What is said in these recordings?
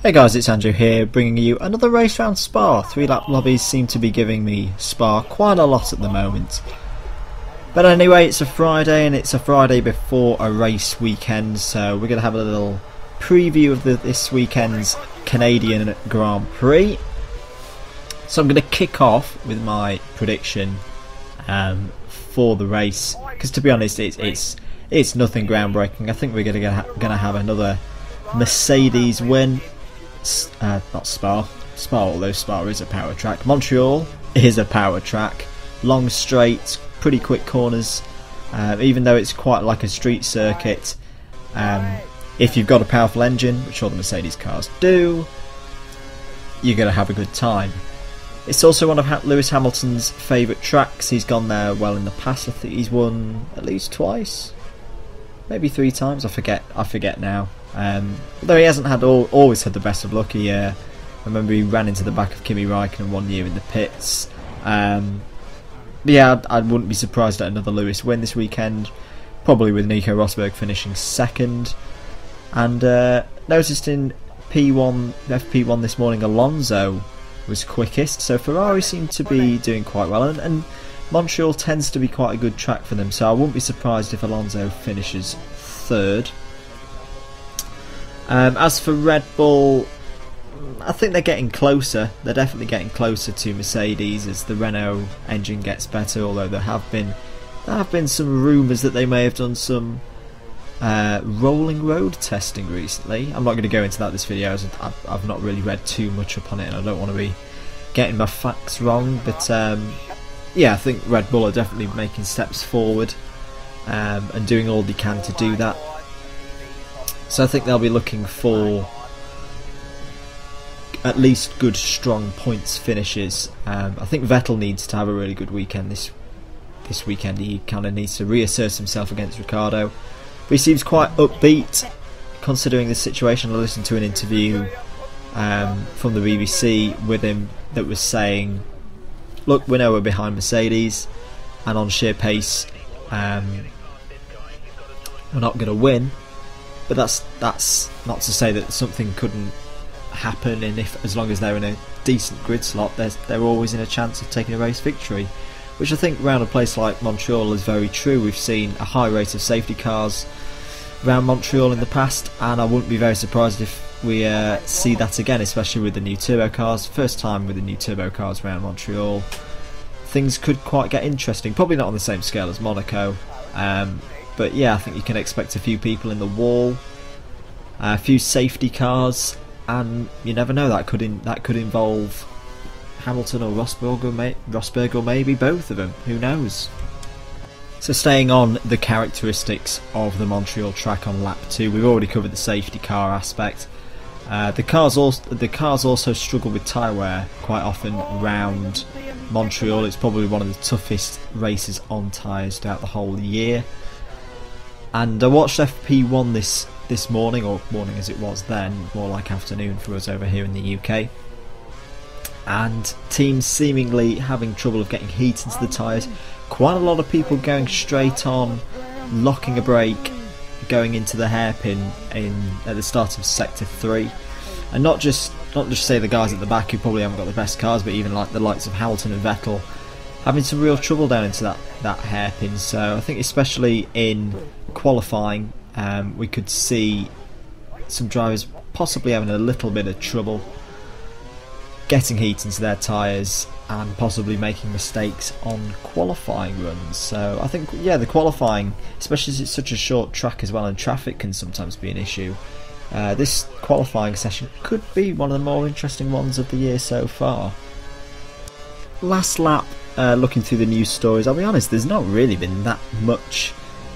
Hey guys, it's Andrew here, bringing you another race round Spa. 3-lap lobbies seem to be giving me Spa quite a lot at the moment. But anyway, it's a Friday, and it's a Friday before a race weekend, so we're going to have a little preview of this weekend's Canadian Grand Prix. So I'm going to kick off with my prediction for the race, because to be honest, it's nothing groundbreaking. I think we're going to have another Mercedes win. Not Spa, although Spa is a power track. Montreal is a power track. Long straights, pretty quick corners, even though it's quite like a street circuit. If you've got a powerful engine, which all the Mercedes cars do, you're going to have a good time. It's also one of Lewis Hamilton's favourite tracks. He's gone there well in the past. I think he's won at least twice, maybe 3 times. I forget now. Although he hasn't always had the best of luck. I remember he ran into the back of Kimi Raikkonen one year in the pits. Yeah, I wouldn't be surprised at another Lewis win this weekend, probably with Nico Rosberg finishing second. And noticed in FP1 this morning, Alonso was quickest, so Ferrari seemed to be doing quite well, and Montreal tends to be quite a good track for them, so I wouldn't be surprised if Alonso finishes third. As for Red Bull, I think they're getting closer. They're definitely getting closer to Mercedes as the Renault engine gets better, although there have been some rumours that they may have done some rolling road testing recently. I'm not going to go into that this video, as I've not really read too much up on it, and I don't want to be getting my facts wrong, but yeah, I think Red Bull are definitely making steps forward and doing all they can to do that. So I think they'll be looking for at least good, strong points finishes. I think Vettel needs to have a really good weekend this weekend. He kind of needs to reassert himself against Ricciardo. But he seems quite upbeat considering the situation. I listened to an interview from the BBC with him that was saying, look, we know we're behind Mercedes, and on sheer pace we're not going to win. But that's not to say that something couldn't happen, and as long as they're in a decent grid slot, they're always in a chance of taking a race victory, which I think around a place like Montreal is very true. We've seen a high rate of safety cars around Montreal in the past, and I wouldn't be very surprised if we see that again, especially with the new turbo cars. First time with the new turbo cars around Montreal. Things could quite get interesting, probably not on the same scale as Monaco. But yeah, I think you can expect a few people in the wall, a few safety cars, and you never know, that could involve Hamilton or Rosberg or maybe both of them. Who knows? So staying on the characteristics of the Montreal track on lap 2, we've already covered the safety car aspect. The cars also struggle with tyre wear quite often round Montreal. It's probably one of the toughest races on tyres throughout the whole year. And I watched FP1 this morning, or morning as it was then, more like afternoon for us over here in the UK. And teams seemingly having trouble of getting heat into the tyres. Quite a lot of people going straight on, locking a brake, going into the hairpin at the start of Sector 3. And not just say the guys at the back who probably haven't got the best cars, but even like the likes of Hamilton and Vettel having some real trouble down into that hairpin. So I think especially in qualifying, we could see some drivers possibly having a little bit of trouble getting heat into their tyres and possibly making mistakes on qualifying runs. So I think, yeah, the qualifying, especially as it's such a short track as well, and traffic can sometimes be an issue, this qualifying session could be one of the more interesting ones of the year so far. Last lap, looking through the news stories, I'll be honest, there's not really been that much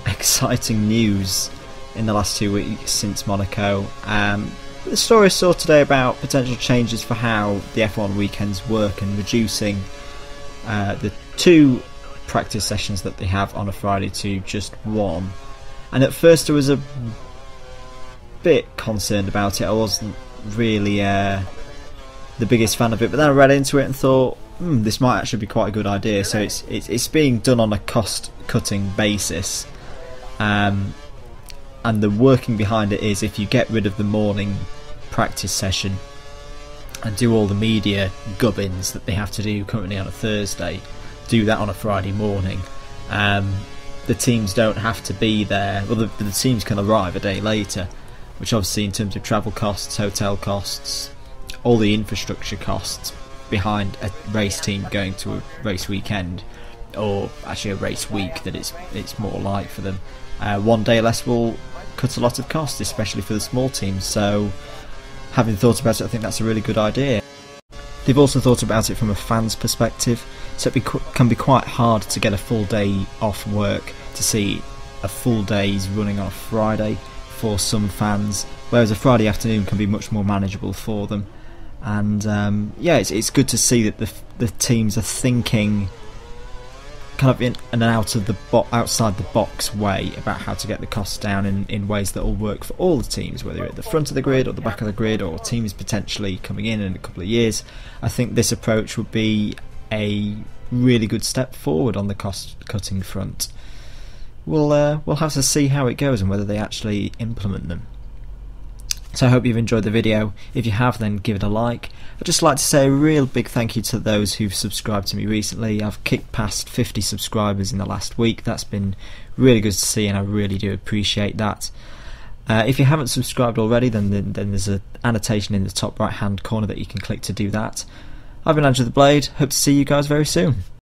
exciting news in the last 2 weeks since Monaco. The story I saw today about potential changes for how the F1 weekends work and reducing the 2 practice sessions that they have on a Friday to just 1. And at first I was a bit concerned about it. I wasn't really the biggest fan of it, but then I read into it and thought, this might actually be quite a good idea. So it's being done on a cost-cutting basis, and the working behind it is if you get rid of the morning practice session and do all the media gubbins that they have to do currently on a Thursday, do that on a Friday morning. The teams don't have to be there. Well, the teams can arrive a day later, which obviously in terms of travel costs, hotel costs, all the infrastructure costs behind a race team going to a race weekend, or actually a race week that it's more like for them. One day less will cut a lot of costs, especially for the small teams. So having thought about it, I think that's a really good idea. They've also thought about it from a fan's perspective, so it can be quite hard to get a full day off work to see a full day's running on a Friday for some fans, whereas a Friday afternoon can be much more manageable for them. And yeah, it's good to see that the teams are thinking kind of in an outside the box way about how to get the costs down in ways that will work for all the teams, whether you're at the front of the grid or the back of the grid, or teams potentially coming in a couple of years. I think this approach would be a really good step forward on the cost cutting front. We'll have to see how it goes and whether they actually implement them. So I hope you've enjoyed the video. If you have, then give it a like. I'd just like to say a real big thank you to those who've subscribed to me recently. I've kicked past 50 subscribers in the last week. That's been really good to see, and I really do appreciate that. If you haven't subscribed already, then there's an annotation in the top right hand corner that you can click to do that. I've been Andrew the Blade. Hope to see you guys very soon.